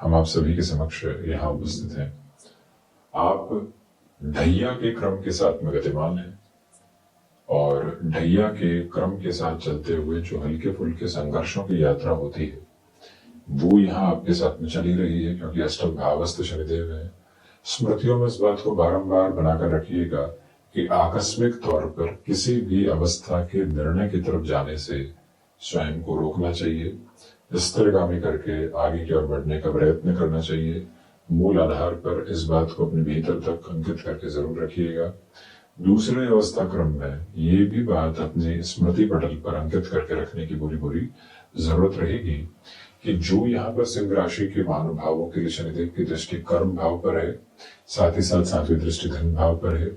हम आप सभी के समक्ष यहाँ उपस्थित हैं। आप ढैया के क्रम के साथ में गतिमान हैं और ढैया के क्रम के साथ चलते हुए जो हल्के फुल्के संघर्षों की यात्रा होती है वो यहाँ आपके साथ में चली रही है, क्योंकि अष्टम भावस्थ शनिदेव है। स्मृतियों में इस बात को बारंबार बनाकर रखिएगा कि आकस्मिक तौर पर किसी भी अवस्था के निर्णय की तरफ जाने से स्वयं को रोकना चाहिए, स्थिरगामी करके आगे की ओर बढ़ने का प्रयत्न करना चाहिए। मूल आधार पर इस बात को अपने भीतर तक अंकित करके जरूर रखिएगा। दूसरे अवस्था क्रम में ये भी बात अपने स्मृति पटल पर अंकित करके रखने की पूरी जरूरत रहेगी कि जो यहाँ पर सिंह राशि के महानुभावों के लिए शनिदेव की दृष्टि कर्म भाव पर है, साथ ही साथ 7वीं दृष्टि धन भाव पर है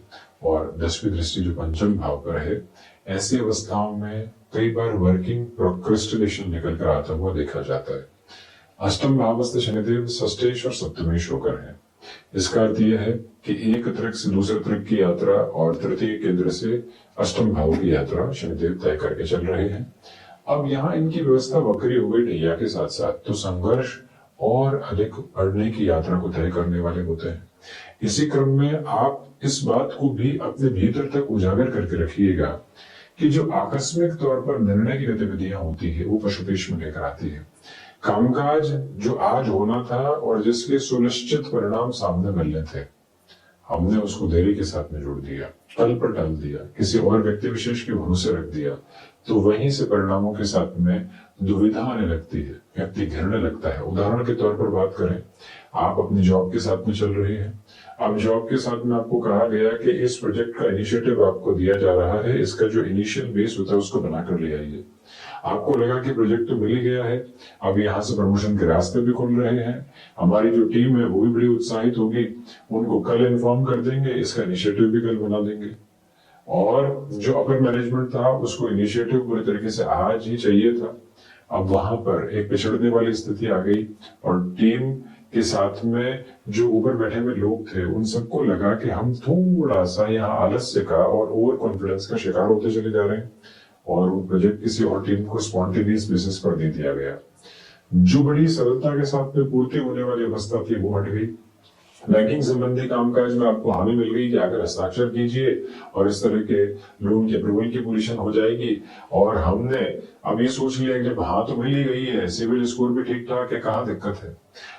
और 10वीं दृष्टि जो पंचम भाव पर है, ऐसी अवस्थाओं में कई बार वर्किंग प्रोक्रेस्टिनेशन निकल कर आता हुआ देखा जाता है। अष्टम भावस्थ शनिदेव षष्ठेश और सप्तमेश होकर है। इसका अर्थ यह है कि एक त्रिक से दूसरे त्रिक की यात्रा और तृतीय केंद्र से अष्टम भाव की यात्रा शनिदेव तय करके चल रहे हैं। अब यहाँ इनकी व्यवस्था वक्री हो गई ढैया के साथ साथ, तो संघर्ष और अधिक बढ़ने की यात्रा को तय करने वाले होते हैं। इसी क्रम में आप इस बात को भी अपने भीतर तक उजागर करके रखिएगा कि जो आकस्मिक तौर पर निर्णय की गतिविधियां होती है वो पशुपेश में लेकर आती है। कामकाज जो आज होना था और जिसके सुनिश्चित परिणाम सामने मिलने थे, हमने उसको देरी के साथ में जोड़ दिया, कल पर टाल दिया, किसी और व्यक्ति विशेष के भरोसे रख दिया, तो वहीं से परिणामों के साथ में दुविधा आने लगती है, व्यक्ति घिरने लगता है। उदाहरण के तौर पर बात करें, आप अपनी जॉब के साथ में चल रहे हैं। अब जॉब के साथ में आपको कहा गया कि इस प्रोजेक्ट का इनिशिएटिव आपको दिया जा रहा है, इसका जो इनिशियल बेस होता है उसको बनाकर ले आइए। आपको लगा कि प्रोजेक्ट तो मिल ही गया है, अब यहाँ से प्रमोशन के रास्ते भी खुल रहे हैं, हमारी जो टीम है वो भी बड़ी उत्साहित होगी, उनको कल इन्फॉर्म कर देंगे, इसका इनिशिएटिव भी कल बना देंगे। और जो अपर मैनेजमेंट था उसको इनिशिएटिव पूरी तरीके से आज ही चाहिए था। अब वहां पर एक पिछड़ने वाली स्थिति आ गई और टीम के साथ में जो ऊपर बैठे हुए लोग थे उन सबको लगा कि हम थोड़ा सा यहाँ आलस्य का और ओवर कॉन्फिडेंस का शिकार होते चले जा रहे हैं और वो प्रोजेक्ट किसी और टीम को स्पॉन्टेनियस बेसिस पर दे दिया गया। जो बड़ी सरलता के साथ में पूर्ति होने वाली अवस्था थी वो हट गई। बैंकिंग संबंधी कामकाज में आपको हामी मिल गई कि आकर हस्ताक्षर कीजिए और इस तरह के लोन की अप्रूवल की पोजीशन हो जाएगी। और हमने अब ये सोच लिया कि जब हाँ तो मिल ही गई है, सिविल स्कोर भी ठीक ठाक है, कहाँ दिक्कत है।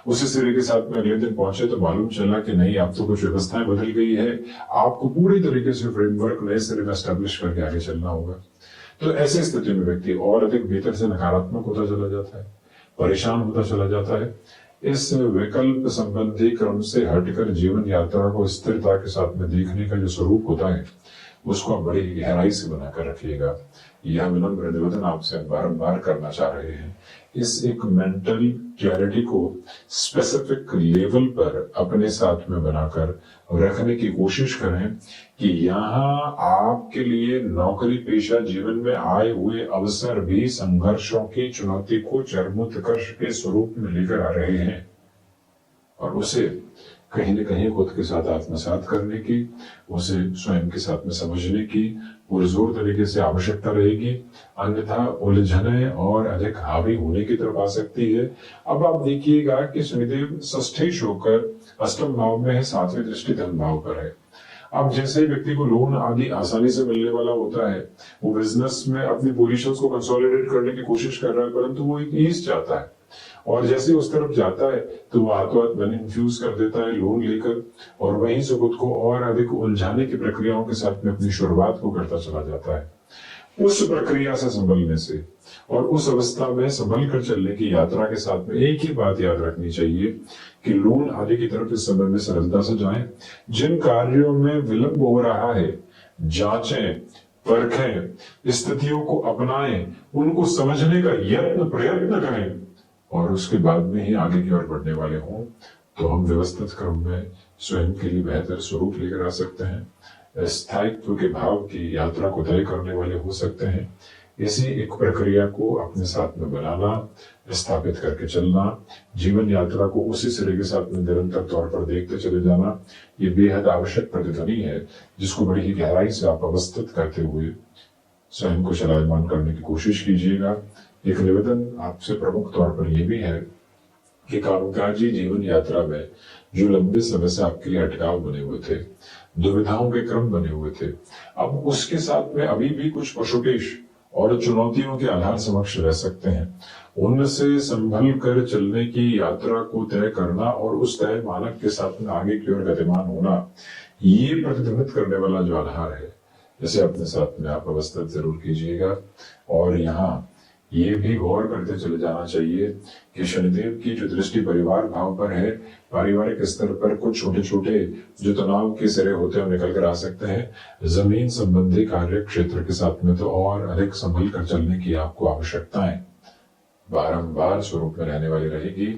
उसी सिरे के साथ में अगले दिन पहुंचे तो मालूम चला कि नहीं, अब तो कुछ व्यवस्थाएं बदल गई है, आपको पूरी तरीके से फ्रेमवर्क नए सिरे में एस्टेब्लिश करके आगे चलना होगा। तो ऐसी स्थिति में व्यक्ति और अधिक भीतर से नकारात्मक होता चला जाता है, परेशान होता चला जाता है। इस विकल्प संबंधी क्रम से हटकर जीवन यात्रा को स्थिरता के साथ में देखने का जो स्वरूप होता है उसको आप बड़ी गहराई से बनाकर रखिएगा। यह विनम्र निवेदन आपसे बारंबार करना चाह रहे हैं। इस एक मेंटल क्लैरिटी को स्पेसिफिक लेवल पर अपने साथ में बनाकर रखने की कोशिश करें कि यहाँ आपके लिए नौकरी पेशा जीवन में आए हुए अवसर भी संघर्षों की चुनौती को चरमोत्कर्ष के स्वरूप में लेकर आ रहे हैं और उसे कहीं न कहीं खुद के साथ आत्मसात करने की, उसे स्वयं के साथ में समझने की पुरजोर तरीके से आवश्यकता रहेगी, अन्यथा उलझने और अधिक हावी होने की तरफ आ सकती है। अब आप देखिएगा कि शनिदेव षष्ठेश होकर अष्टम भाव में है, 7वीं दृष्टि धन भाव पर है। अब जैसे ही व्यक्ति को लोन आदि आसानी से मिलने वाला होता है, वो बिजनेस में अपनी पोजीशंस को कंसोलिडेट करने की कोशिश कर रहा है, परंतु वो एक ईज चाहता है और जैसे उस तरफ जाता है तो वो हाथों हाथ मनी इन्फ्यूज कर देता है लोन लेकर और वहीं से खुद को और अधिक उलझाने की प्रक्रियाओं के साथ में अपनी शुरुआत को करता चला जाता है। उस प्रक्रिया से संभलने से और उस अवस्था में संभल कर चलने की यात्रा के साथ में एक ही बात याद रखनी चाहिए कि लोन आदि की तरफ इस समय में सरलता से जाएं। जिन कार्यों में विलंब हो रहा है जांचें, परखें, स्थितियों को अपनाएं, उनको समझने का प्रयत्न करें और उसके बाद में ही आगे की ओर बढ़ने वाले हों तो हम व्यवस्थित क्रम में स्वयं के लिए बेहतर स्वरूप लेकर आ सकते हैं, स्थायित्व के भाव की यात्रा को तय करने वाले हो सकते हैं। इसी एक प्रक्रिया को अपने साथ में बनाना, स्थापित करके चलना, जीवन यात्रा को उसी सिरे के साथ में निरंतर तौर पर देखते चले जाना, ये बेहद आवश्यक प्रतिध्वनि है जिसको बड़ी ही गहराई से आप अवस्थित करते हुए स्वयं को चलायमान करने की कोशिश कीजिएगा। एक निवेदन आपसे प्रमुख तौर पर यह भी है कि कामकाजी जीवन यात्रा में जो लंबे समय से आपके लिए अटकाव बने हुए थे, दुविधाओं के क्रम बने हुए थे, अब उसके साथ में अभी भी कुछ पशुपेश और चुनौतियों के आधार समक्ष रह सकते हैं। उनसे संभल कर चलने की यात्रा को तय करना और उस तय मानक के साथ में आगे की ओर गतिमान होना, ये प्रतिध्वनित करने वाला जो आधार है, इसे अपने साथ में आप अवस्थित जरूर कीजिएगा। और यहाँ ये भी गौर करते चले जाना चाहिए कि शनिदेव की जो दृष्टि परिवार भाव पर है, पारिवारिक स्तर पर कुछ छोटे छोटे जो तनाव के सिरे होते हैं निकल कर आ सकते हैं। जमीन संबंधी कार्य क्षेत्र के साथ में तो और अधिक संभल कर चलने की आपको आवश्यकताएं बारंबार स्वरूप में रहने वाली रहेगी।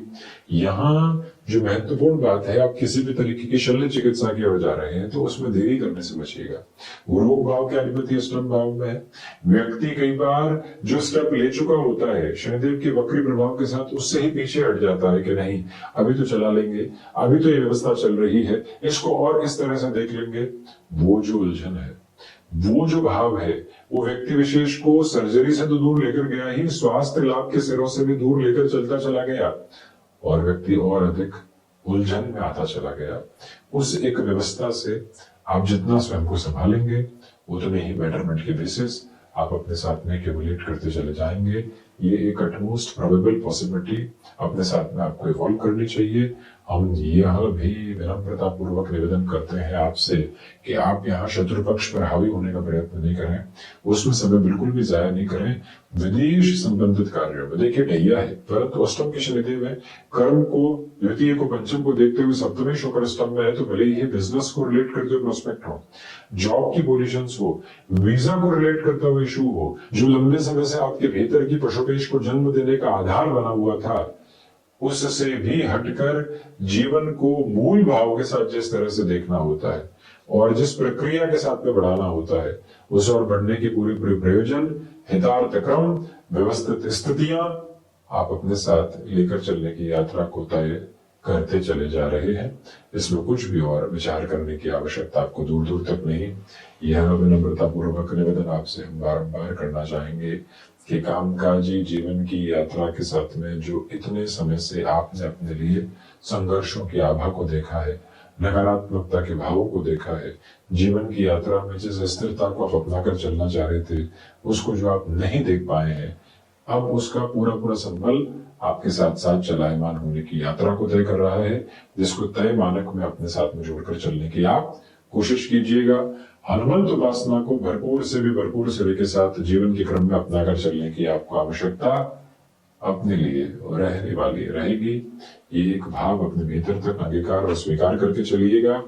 यहाँ जो महत्वपूर्ण बात है, आप किसी भी तरीके की शल्य चिकित्सा की ओर जा रहे हैं तो उसमें देरी करने से बचिएगा। रोग भाव के अधिपति अष्टम भाव में है। व्यक्ति कई बार जो स्टेप ले चुका होता है शनिदेव के वक्री प्रभाव के साथ, उससे ही पीछे हट जाता है कि नहीं अभी तो चला लेंगे, अभी तो ये व्यवस्था चल रही है, इसको और इस तरह से देख लेंगे। वो जो उलझन है, वो जो भाव है, वो व्यक्ति विशेष को सर्जरी से तो दूर लेकर गया ही, स्वास्थ्य लाभ के सिरों से भी दूर लेकर चलता चला गया और व्यक्ति और अधिक उलझन में आता चला गया। उस एक व्यवस्था से आप जितना स्वयं को संभालेंगे उतने ही बेटरमेंट के बेसिस आप अपने साथ में एक्यूमुलेट करते चले जाएंगे। ये एक अटमोस्ट प्रोबेबल पॉसिबिलिटी अपने साथ में आपको इवॉल्व करनी चाहिए। हम यह भी विनम्रता पूर्वक निवेदन करते हैं आपसे कि आप यहाँ शत्रु पक्ष पर हावी होने का प्रयत्न नहीं करें, उसमें समय बिल्कुल भी जाया नहीं करें। विदेश संबंधित कार्यों में देखिए ढैया है, परंतु अष्टम के शनिदेव है, कर्म को द्वितीय को पंचम को देखते हुए सप्तमी शुक्र अष्टम में है, तो भले ही बिजनेस को रिलेट करते हुए प्रोस्पेक्ट हो, जॉब की पोजीशंस हो, वीजा को रिलेट करता हुआ इशू हो, जो लंबे समय से आपके भीतर की पशुपेश को जन्म देने का आधार बना हुआ था, उससे भी हटकर जीवन को मूल भाव के साथ जिस तरह से देखना होता है और जिस प्रक्रिया के साथ में बढ़ाना होता है, उस और बढ़ने की पूरी प्रयोजन, हितार्थ क्रम, व्यवस्थित स्थितियां आप अपने साथ लेकर चलने की यात्रा को तय करते चले जा रहे हैं। इसमें कुछ भी और विचार करने की आवश्यकता आपको दूर दूर तक नहीं। यह विनम्रता पूर्वक निवेदन आपसे हम बारंबार करना चाहेंगे कि कामकाजी जीवन की यात्रा के साथ में जो इतने समय से आपने अपने लिए संघर्षों की आभा को देखा है, नकारात्मकता के भावों को देखा है, जीवन की यात्रा में जिस स्थिरता को आप अपनाकर चलना चाह रहे थे, उसको जो आप नहीं देख पाए हैं, अब उसका पूरा पूरा संबल आपके साथ साथ चलायमान होने की यात्रा को तय कर रहा है, जिसको तय मानक में अपने साथ में जोड़कर चलने की आप कोशिश कीजिएगा। हनुमंत उपासना को भरपूर से भी भरपूर सेवे के साथ जीवन के क्रम में अपनाकर चलने की आपको आवश्यकता अपने लिए रहने वाली रहेगी। ये एक भाव अपने भीतर तक अंगीकार और स्वीकार करके चलिएगा।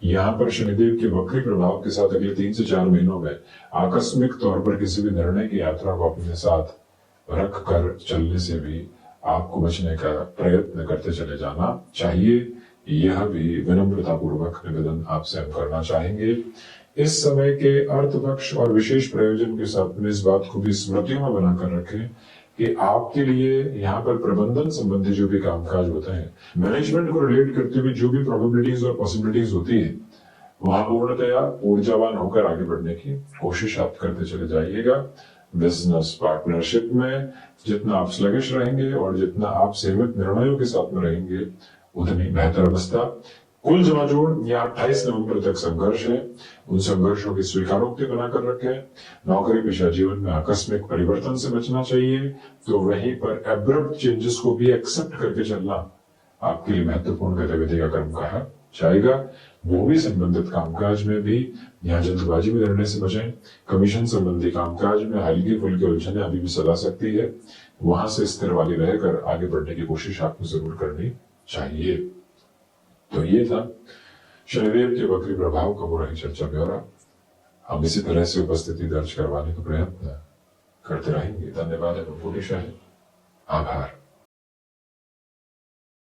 यहाँ पर शनिदेव के वक्री प्रभाव के साथ अगले 3 से 4 महीनों में आकस्मिक तौर पर किसी भी निर्णय की यात्रा को अपने साथ रख कर चलने से भी आपको बचने का प्रयत्न करते चले जाना चाहिए। यह भी विनम्रता पूर्वक निवेदन आपसे हम करना चाहेंगे। इस समय के अर्थ पक्ष और विशेष प्रयोजन के साथ में इस बात को भी स्मृतियों में बनाकर रखें कि आपके लिए यहाँ पर प्रबंधन संबंधी जो भी कामकाज होते हैं, मैनेजमेंट को रिलेट करते हुए जो भी प्रोबेबिलिटीज और पॉसिबिलिटीज होती है, वहां पूर्णतया ऊर्जावान होकर आगे बढ़ने की कोशिश आप करते चले जाइएगा। बिजनेस पार्टनरशिप में जितना आप स्लगिश रहेंगे और जितना आप सीमित निर्णयों के साथ में रहेंगे, उतनी बेहतर अवस्था। कुल जमा जोड़ या 28 नवंबर तक संघर्ष है, उन संघर्षों की स्वीकारोक्ति बनाकर रखें। नौकरी पेशा जीवन में आकस्मिक परिवर्तन से बचना चाहिए, तो वहीं पर एब्रप्ट चेंजेस को भी एक्सेप्ट करके चलना आपके लिए महत्वपूर्ण गतिविधि का क्रम कहा जाएगा। भूमि संबंधित कामकाज में भी यहाँ जल्दबाजी में निर्णय से बचें। कमीशन संबंधी कामकाज में हल्की फुल्की उलझने अभी भी सला सकती है, वहां से स्थिर वाली रहकर आगे बढ़ने की कोशिश आपको जरूर करनी चाहिए। तो ये था शनिदेव के वक्री प्रभाव का पूरा ही चर्चा ब्यौरा। हम इसी तरह से उपस्थिति दर्ज करवाने का प्रयत्न करते रहेंगे। धन्यवाद एवं पूरी आभार।